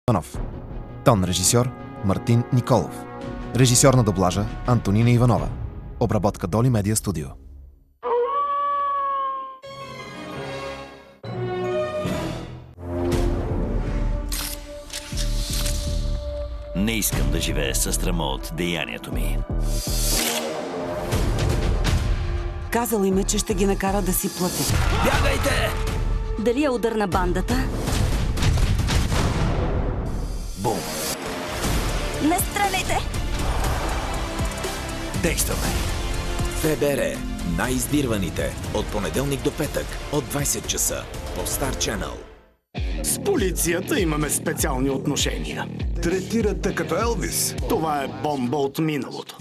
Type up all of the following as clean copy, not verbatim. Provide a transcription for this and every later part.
Иванов. Тон режисьор Мартин Николов. Режисьор на доблажа Антонина Иванова. Обработка Доли Медиа Студио. Не искам да живея със срама от деянието ми. Казал им е, че ще ги накара да си платят. Бягайте! Дали е удар на бандата? Бум! Не стреляйте! Действаме! ФБР. Най-издирваните. От понеделник до петък. От 20 часа. По Star Channel. С полицията имаме специални отношения. Третирате като Елвис. Това е бомба от миналото.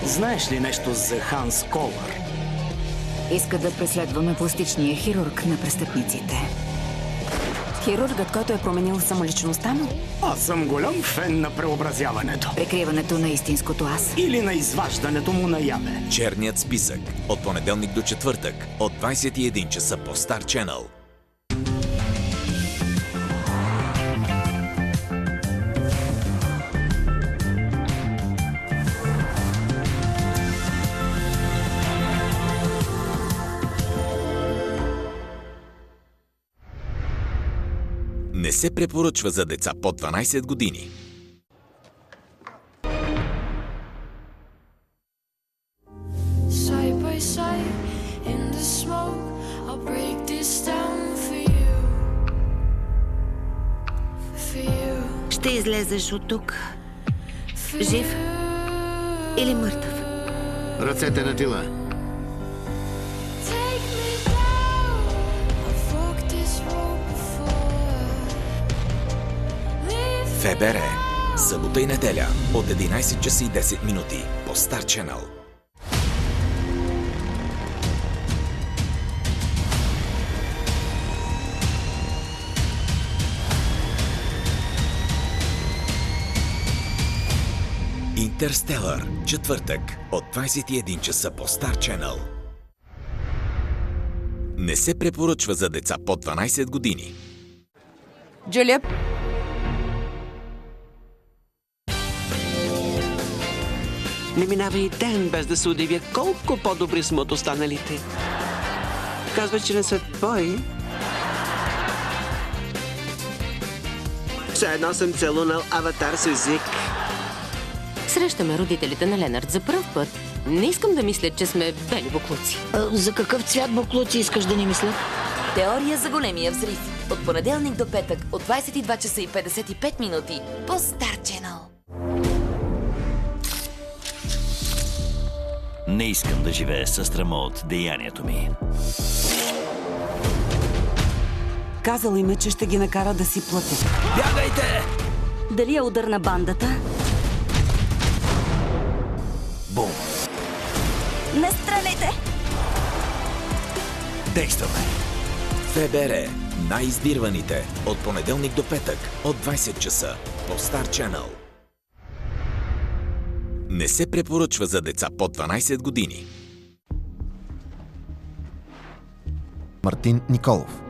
Знаеш ли нещо за Ханс Колър? Иска да преследваме пластичния хирург на престъпниците. Хирургът, който е променил самоличността му? Аз съм голям фен на преобразяването. Прикриването на истинското аз. Или на изваждането му наяве. Черният списък. От понеделник до четвъртък. От 21 часа по Star Channel. Не се препоръчва за деца под 12 години. Side by side in the smoke, I'll break this down for you. For you. Ще излезеш от тук жив или мъртъв. Ръцете на тила. Take me down. I've walked this road before. Leave ФБР. Събота и неделя. От 11 часа и 10 минути. По Star Channel. Интерстелър. Четвъртък. От 21 часа по Star Channel. Не се препоръчва за деца под 12 години. Джулия, Не минава и ден, без да се удивя колко по-добри сме от останалите. Казва, че не са твои. Все едно съм целунал аватар с език. Срещаме родителите на Ленард за пръв път. Не искам да мисля, че сме бели буклуци. За какъв цвят буклуци искаш да ни мисля? Теория за големия взрив. От понеделник до петък от 22 часа и 55 минути по Star Channel. Не искам да живея със срама от деянието ми. казал им е, че ще ги накара да си платят. Бягайте! Дали е удар на бандата? Бум! Не стреляйте! Действаме! ФБР. Най-издирваните. От понеделник до петък. От 20 часа. По Star Channel. Не се препоръчва за деца под 12 години. Мартин Николов.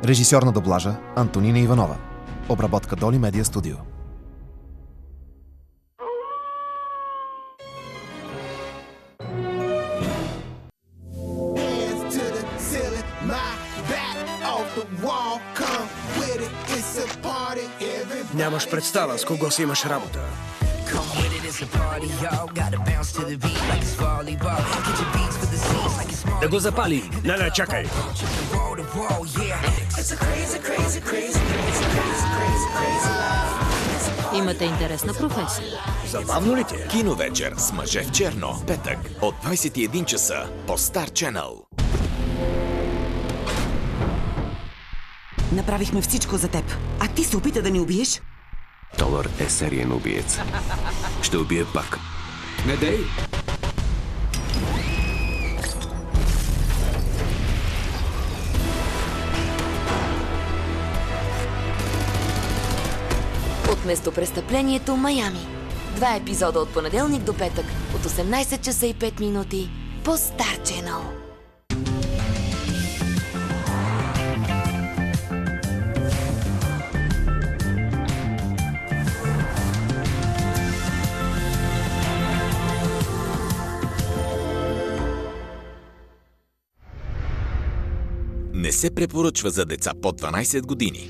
Режисьор на доблажа Антонина Иванова. Обработка Доли Медиа Студио. Нямаш представа с кого си имаш работа. Да го запали! Не, чакай! Имате интересна професия. Забавно ли ти е? Киновечер с мъже в черно. Петък от 21 часа по Star Channel. Направихме всичко за теб, а ти се опита да ни убиеш? Толър е сериен убиец. Ще убие пак. Не дей! От местопрестъплението Майами. 2 епизода от понеделник до петък от 18 часа и 5 минути по Star Channel. Не се препоръчва за деца под 12 години.